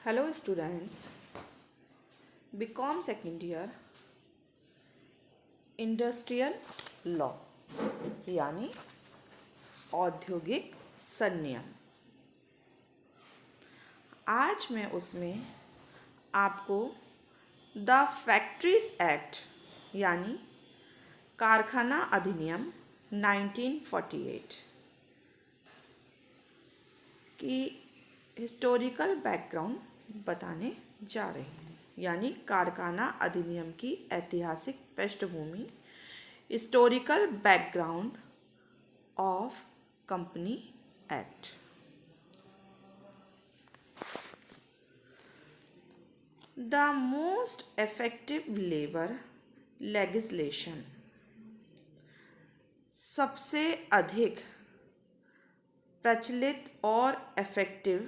Hello students, BCom second year industrial law यानी औद्योगिक संनियम। आज मैं उसमें आपको द फैक्ट्रीज एक्ट यानी कारखाना अधिनियम 1948 की हिस्टोरिकल बैकग्राउंड बताने जा रही हूँ। यानी कारखाना अधिनियम की ऐतिहासिक पृष्ठभूमि, historical background of company act. The most effective labour legislation, सबसे अधिक प्रचलित और इफेक्टिव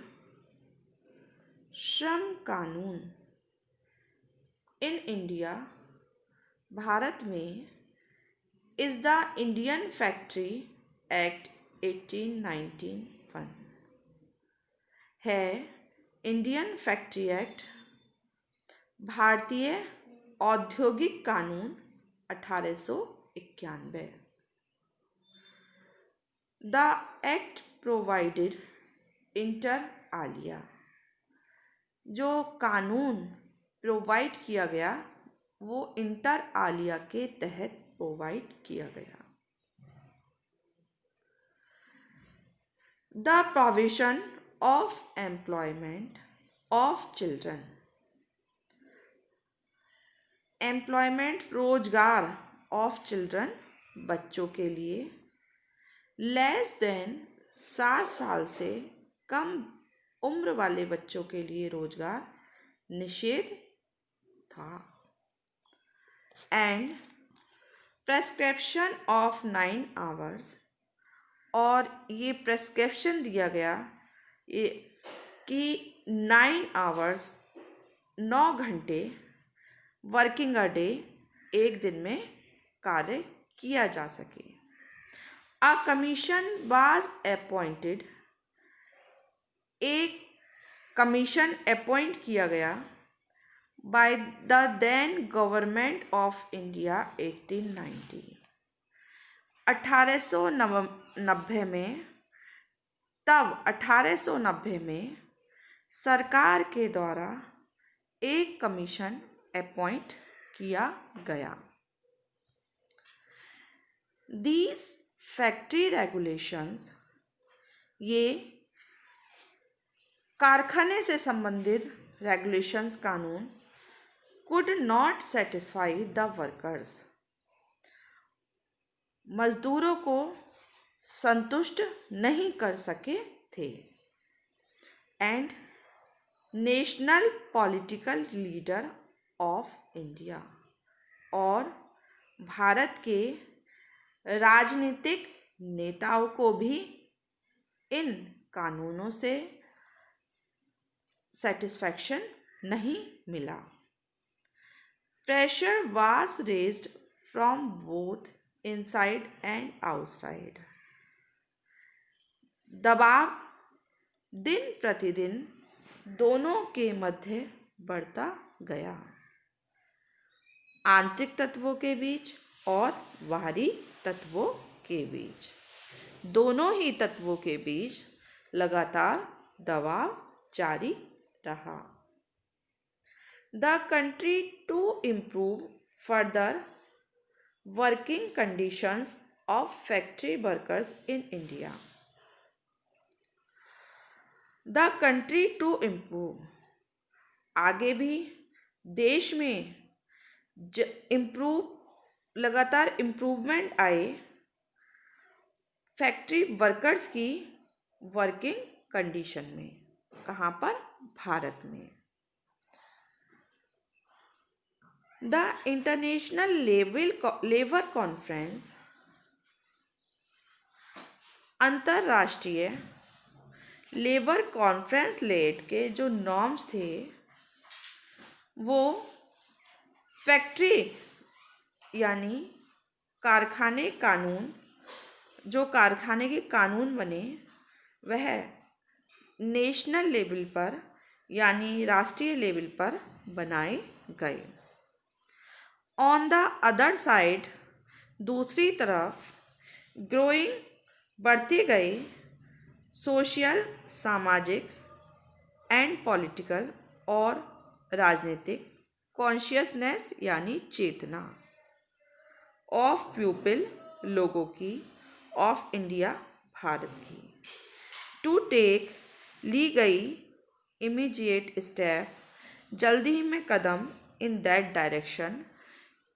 श्रम कानून इन इंडिया, भारत में, is the Indian factory act 1891 है। इंडियन फैक्ट्री एक्ट भारतीय औद्योगिक कानून 1891। The act provided inter Alia, जो कानून प्रोवाइड किया गया वो इंटर आलिया के तहत प्रोवाइड किया गया। The provision of employment of children, employment रोजगार ऑफ चिल्ड्रन बच्चों के लिए, लेस देन 7 साल से कम उम्र वाले बच्चों के लिए रोजगार निषेध था। एंड प्रेस्क्रिप्शन ऑफ 9 आवर्स, और ये प्रेस्क्रिप्शन दिया गया कि 9 आवर्स 9 घंटे वर्किंग अ डे, एक दिन में कार्य किया जा सके। अ कमीशन वाज अपॉइंटेड, एक कमीशन अपॉइंट किया गया by the then government of India 1890, 1890 में। तब 1890 में सरकार के द्वारा एक कमीशन अपॉइंट किया गया। दीज फैक्ट्री रेगुलेशंस, ये कारखाने से संबंधित रेगुलेशंस कानून could not satisfy the workers, मजदूरों को संतुष्ट नहीं कर सके थे। And national political leader of India, और भारत के राजनीतिक नेताओं को भी इन कानूनों से सेटिस्फैक्शन नहीं मिला। Pressure was raised from both inside and outside, दबाव दिन प्रतिदिन दोनों के मध्य बढ़ता गया, आंतरिक तत्वों के बीच और बाहरी तत्वों के बीच, दोनों ही तत्वों के बीच लगातार दबाव जारी रहा। The country to improve further working conditions of factory workers in India. The country to improve, आगे भी देश में लगातार इम्प्रूवमेंट आए फैक्ट्री वर्कर्स की वर्किंग कंडीशन में। कहाँ पर? भारत में। द इंटरनेशनल लेबर कॉन्फ्रेंस, अंतर्राष्ट्रीय लेबर कॉन्फ्रेंस लेट के जो नॉर्म्स थे वो फैक्ट्री यानी कारखाने कानून, जो कारखाने के कानून बने वह नेशनल लेवल पर यानी राष्ट्रीय लेवल पर बनाए गए। ऑन द अदर साइड, दूसरी तरफ, ग्रोइंग, बढ़ते गए, सोशल, सामाजिक एंड पॉलिटिकल और राजनीतिक कॉन्शियसनेस यानी चेतना ऑफ पीपल, लोगों की, ऑफ इंडिया, भारत की। टू टेक, ली गई, इमीडिएट स्टेप, जल्दी ही में कदम, इन दैट डायरेक्शन,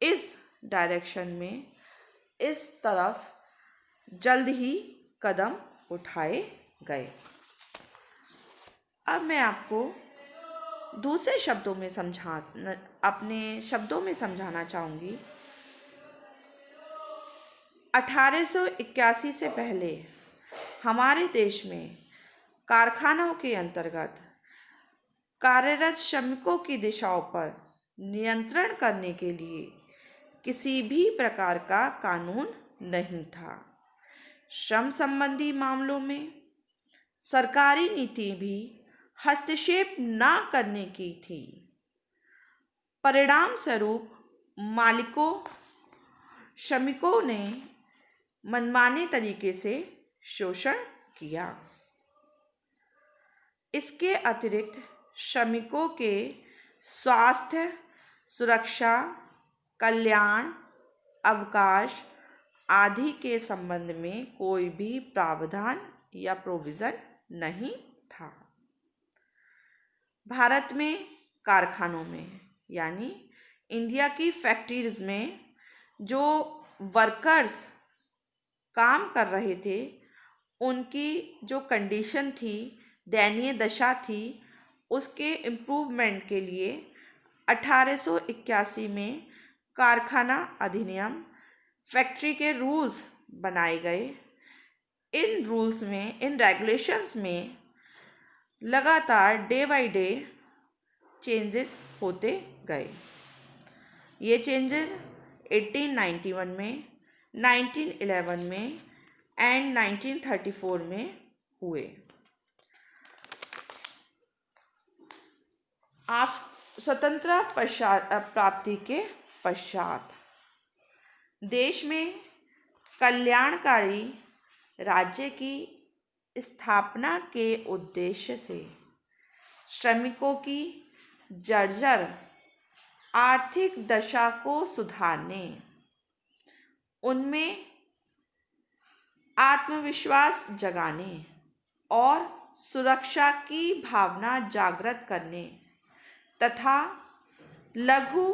इस डायरेक्शन में, इस तरफ जल्द ही कदम उठाए गए। अब मैं आपको दूसरे शब्दों में अपने शब्दों में समझाना चाहूँगी। 1881 से पहले हमारे देश में कारखानों के अंतर्गत कार्यरत श्रमिकों की दिशाओं पर नियंत्रण करने के लिए किसी भी प्रकार का कानून नहीं था। श्रम संबंधी मामलों में सरकारी नीति भी हस्तक्षेप न करने की थी। परिणाम स्वरूप मालिकों, श्रमिकों ने मनमाने तरीके से शोषण किया। इसके अतिरिक्त श्रमिकों के स्वास्थ्य, सुरक्षा, कल्याण, अवकाश आदि के संबंध में कोई भी प्रावधान या प्रोविज़न नहीं था। भारत में कारखानों में यानी इंडिया की फैक्ट्रीज में जो वर्कर्स काम कर रहे थे, उनकी जो कंडीशन थी, दयनीय दशा थी, उसके इम्प्रूवमेंट के लिए 1881 में कारखाना अधिनियम, फैक्ट्री के रूल्स बनाए गए। इन रूल्स में, इन रेगुलेशंस में लगातार डे बाय डे चेंजेस होते गए। ये चेंजेस 1891 में, 1911 में एंड 1934 में हुए। स्वतंत्रता प्राप्ति के पश्चात देश में कल्याणकारी राज्य की स्थापना के उद्देश्य से श्रमिकों की जर्जर आर्थिक दशा को सुधारने, उनमें आत्मविश्वास जगाने और सुरक्षा की भावना जागृत करने तथा लघु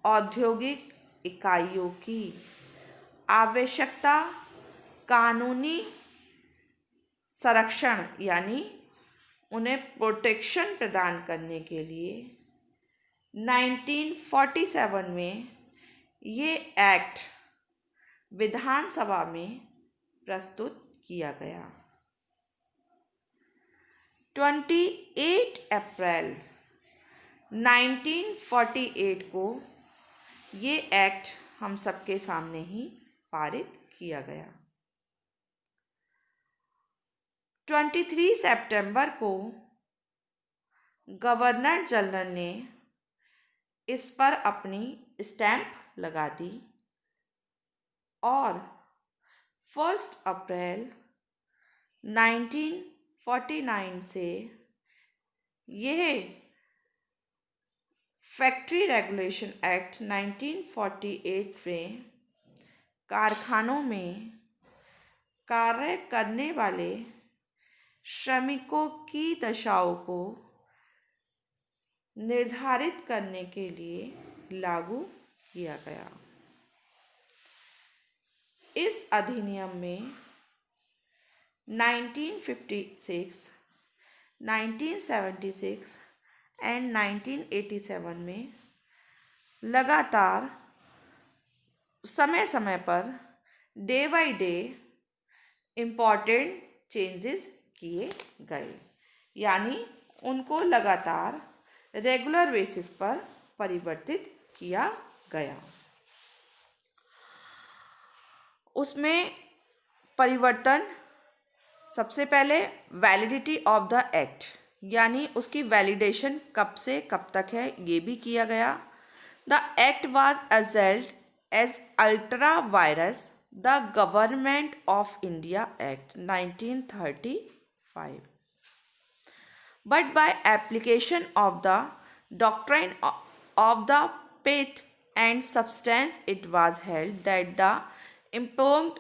औद्योगिक इकाइयों की आवश्यकता कानूनी संरक्षण यानी उन्हें प्रोटेक्शन प्रदान करने के लिए 1947 में ये एक्ट विधानसभा में प्रस्तुत किया गया। 28 अप्रैल 1948 को ये एक्ट हम सबके सामने ही पारित किया गया। 23 सितंबर को गवर्नर जनरल ने इस पर अपनी स्टैंप लगा दी और 1 अप्रैल 1949 से यह फैक्ट्री रेगुलेशन एक्ट 1948 में कारखानों में कार्य करने वाले श्रमिकों की दशाओं को निर्धारित करने के लिए लागू किया गया। इस अधिनियम में 1956, 1976 एंड 1987 में लगातार समय समय per day by day important changes किए गए, यानी उनको लगातार रेगुलर बेसिस पर परिवर्तित किया गया। उसमें परिवर्तन सबसे पहले वैलिडिटी ऑफ द एक्ट यानी उसकी वैलिडेशन कब से कब तक है ये भी किया गया। The act was assailed as ultra vires the government of India act 1935, but by application of the doctrine of the pith and substance it was held that the impugned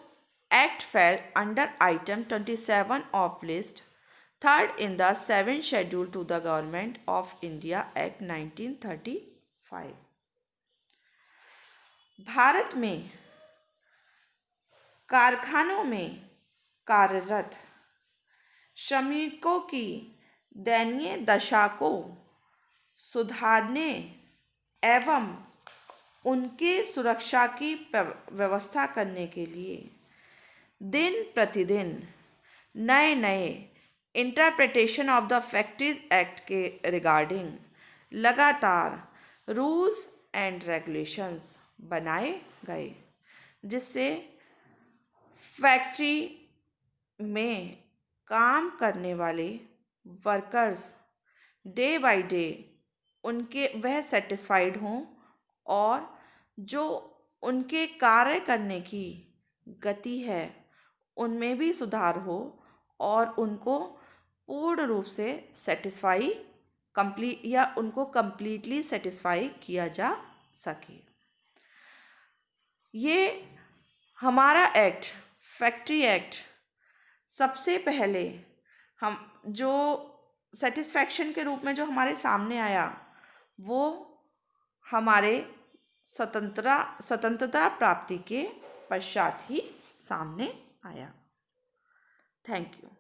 act fell under item 27 of list third in the 7th schedule to the government of India Act 1935। Bharat में कारखानों में कार्यरत श्रमिकों की दयनीय दशा को सुधारने एवं उनके सुरक्षा की व्यवस्था करने के लिए दिन प्रतिदिन नए नए interpretation of the factories act के रिगार्डिंग लगातार रूल्स एंड रेगुलेशंस बनाए गए, जिससे फैक्ट्री में काम करने वाले वर्कर्स डे बाय डे उनके वह सेटिस्फाइड हों और जो उनके कार्य करने की गति है उनमें भी सुधार हो और उनको पूर्ण रूप से सेटिस्फाई उनको कंप्लीटली सेटिस्फाई किया जा सके। ये हमारा एक्ट फैक्ट्री एक्ट सबसे पहले हम जो सेटिस्फैक्शन के रूप में जो हमारे सामने आया वो हमारे स्वतंत्रता प्राप्ति के पश्चात ही सामने आया। Thank you.